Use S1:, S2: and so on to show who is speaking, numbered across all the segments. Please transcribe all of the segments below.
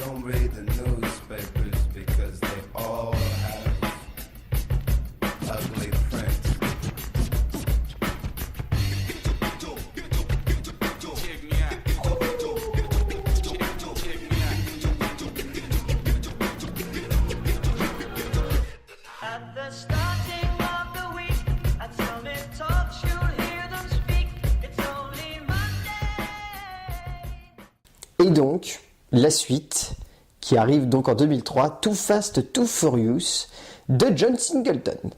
S1: don't read the newspapers because they all have ugly print.
S2: At the starting of the week, at Summit Talks, you'll hear them speak. It's only Monday.
S3: Et donc, la suite, qui arrive donc en 2003, Too Fast, Too Furious, de John Singleton.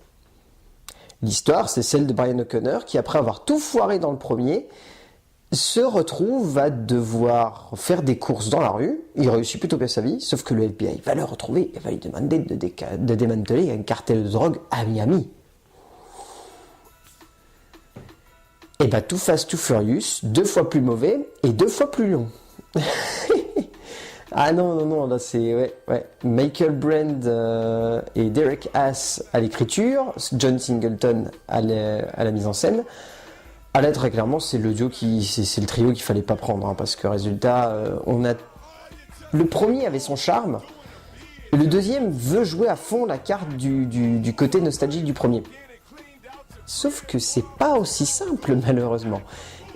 S3: L'histoire, c'est celle de Brian O'Connor, qui après avoir tout foiré dans le premier, se retrouve à devoir faire des courses dans la rue. Il réussit plutôt bien sa vie, sauf que le FBI va le retrouver et va lui demander de démanteler un cartel de drogue à Miami. Et bah Too Fast, Too Furious, 2 fois plus mauvais et 2 fois plus long. Ah non, là c'est... Ouais. Michael Brand et Derek Haas à l'écriture, John Singleton à la mise en scène. À là, très clairement, c'est le duo c'est le trio qu'il fallait pas prendre, hein, parce que résultat, le premier avait son charme, et le deuxième veut jouer à fond la carte du côté nostalgique du premier. Sauf que c'est pas aussi simple, malheureusement.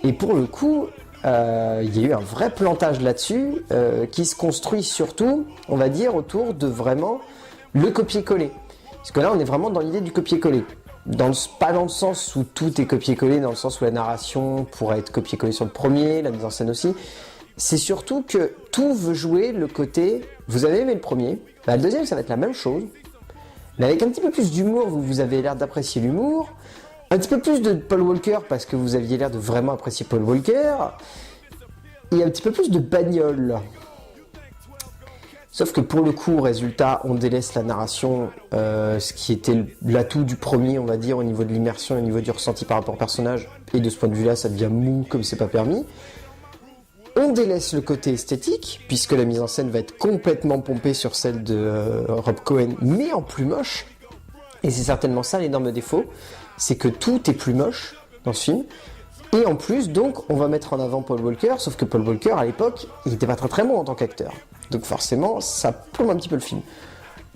S3: Et pour le coup, il y a eu un vrai plantage là-dessus, qui se construit surtout, on va dire, autour de vraiment le copier-coller. Parce que là, on est vraiment dans l'idée du copier-coller. Pas dans le sens où tout est copié-collé, dans le sens où la narration pourrait être copié-collé sur le premier, la mise en scène aussi. C'est surtout que tout veut jouer le côté, vous avez aimé le premier, bah, le deuxième ça va être la même chose, mais avec un petit peu plus d'humour, vous avez l'air d'apprécier l'humour, un petit peu plus de Paul Walker parce que vous aviez l'air de vraiment apprécier Paul Walker, et un petit peu plus de bagnole. Sauf que pour le coup, résultat, on délaisse la narration, ce qui était l'atout du premier, on va dire, au niveau de l'immersion, au niveau du ressenti par rapport au personnage. Et de ce point de vue-là, ça devient mou comme c'est pas permis. On délaisse le côté esthétique, puisque la mise en scène va être complètement pompée sur celle de Rob Cohen, mais en plus moche. Et c'est certainement ça l'énorme défaut, c'est que tout est plus moche dans ce film. Et en plus, donc, on va mettre en avant Paul Walker, sauf que Paul Walker, à l'époque, il n'était pas très très bon en tant qu'acteur. Donc forcément, ça plombe un petit peu le film.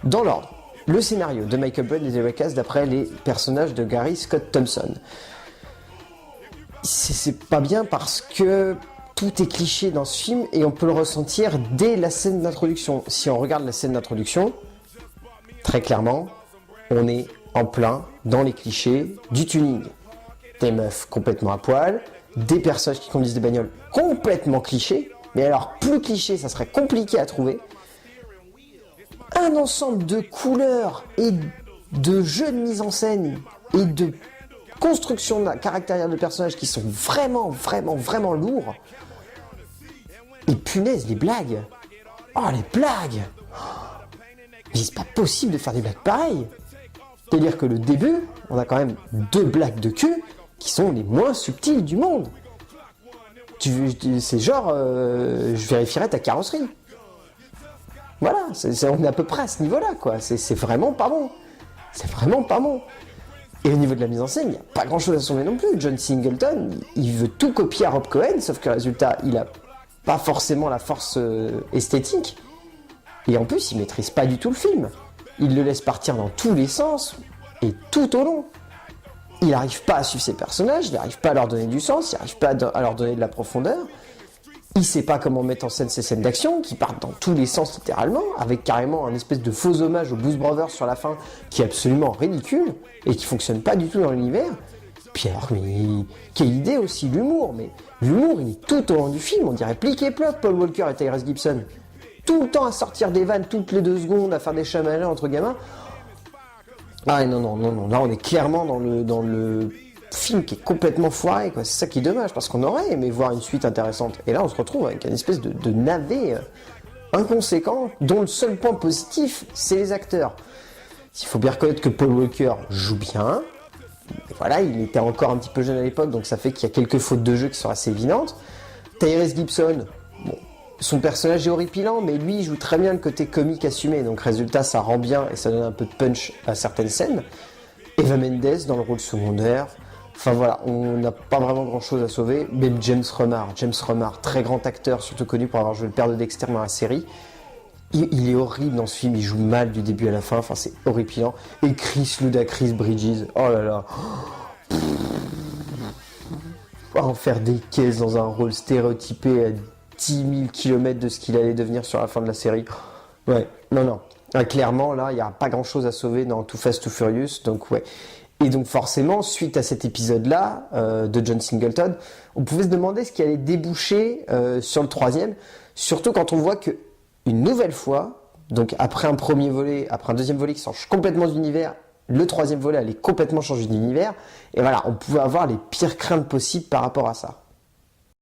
S3: Dans l'ordre, le scénario de Michael Brand et Derek Haas d'après les personnages de Gary Scott Thompson. C'est pas bien parce que tout est cliché dans ce film et on peut le ressentir dès la scène d'introduction. Si on regarde la scène d'introduction, très clairement, on est en plein dans les clichés du tuning. Des meufs complètement à poil, des personnages qui conduisent des bagnoles complètement clichés, mais alors plus cliché, ça serait compliqué à trouver. Un ensemble de couleurs et de jeux de mise en scène et de construction caractérielle de personnages qui sont vraiment lourds. Et punaise, les blagues. Oh, les blagues. Mais c'est pas possible de faire des blagues pareilles. C'est-à-dire que le début, on a quand même 2 blagues de cul qui sont les moins subtiles du monde. C'est genre, je vérifierai ta carrosserie. Voilà, on est à peu près à ce niveau-là, quoi. C'est vraiment pas bon. C'est vraiment pas bon. Et au niveau de la mise en scène, il n'y a pas grand-chose à sauver non plus. John Singleton, il veut tout copier à Rob Cohen, sauf que résultat, il a pas forcément la force esthétique. Et en plus, il maîtrise pas du tout le film. Il le laisse partir dans tous les sens, et tout au long. Il n'arrive pas à suivre ses personnages, il n'arrive pas à leur donner du sens, il n'arrive pas à leur donner de la profondeur. Il sait pas comment mettre en scène ces scènes d'action qui partent dans tous les sens littéralement, avec carrément un espèce de faux hommage aux Blues Brothers sur la fin qui est absolument ridicule et qui fonctionne pas du tout dans l'univers. Puis alors, mais quelle idée aussi, l'humour. Mais l'humour, il est tout au long du film, on dirait plique et ploque Paul Walker et Tyrese Gibson. Tout le temps à sortir des vannes toutes les 2 secondes, à faire des chamalins entre gamins. Ah non, là on est clairement dans le film qui est complètement foiré, quoi. C'est ça qui est dommage, parce qu'on aurait aimé voir une suite intéressante. Et là on se retrouve avec une espèce de navet inconséquent, dont le seul point positif, c'est les acteurs. Il faut bien reconnaître que Paul Walker joue bien. Et voilà, il était encore un petit peu jeune à l'époque, donc ça fait qu'il y a quelques fautes de jeu qui sont assez évidentes. Tyrese Gibson, bon, son personnage est horripilant, mais lui il joue très bien le côté comique assumé, donc résultat ça rend bien et ça donne un peu de punch à certaines scènes. Eva Mendes dans le rôle secondaire, enfin voilà, on n'a pas vraiment grand chose à sauver. Même James Remar, très grand acteur, surtout connu pour avoir joué le père de Dexter dans la série, il est horrible dans ce film, il joue mal du début à la fin, enfin c'est horripilant. Et Ludacris Bridges, oh là là. En faire des caisses dans un rôle stéréotypé à 10 000 km de ce qu'il allait devenir sur la fin de la série. Ouais, non. Ah, clairement, là, il n'y a pas grand-chose à sauver dans Too Fast, Too Furious, donc ouais. Et donc forcément, suite à cet épisode-là de John Singleton, on pouvait se demander ce qui allait déboucher sur le troisième, surtout quand on voit que une nouvelle fois, donc après un premier volet, après un deuxième volet qui change complètement d'univers, le troisième volet allait complètement changer d'univers, et voilà, on pouvait avoir les pires craintes possibles par rapport à ça.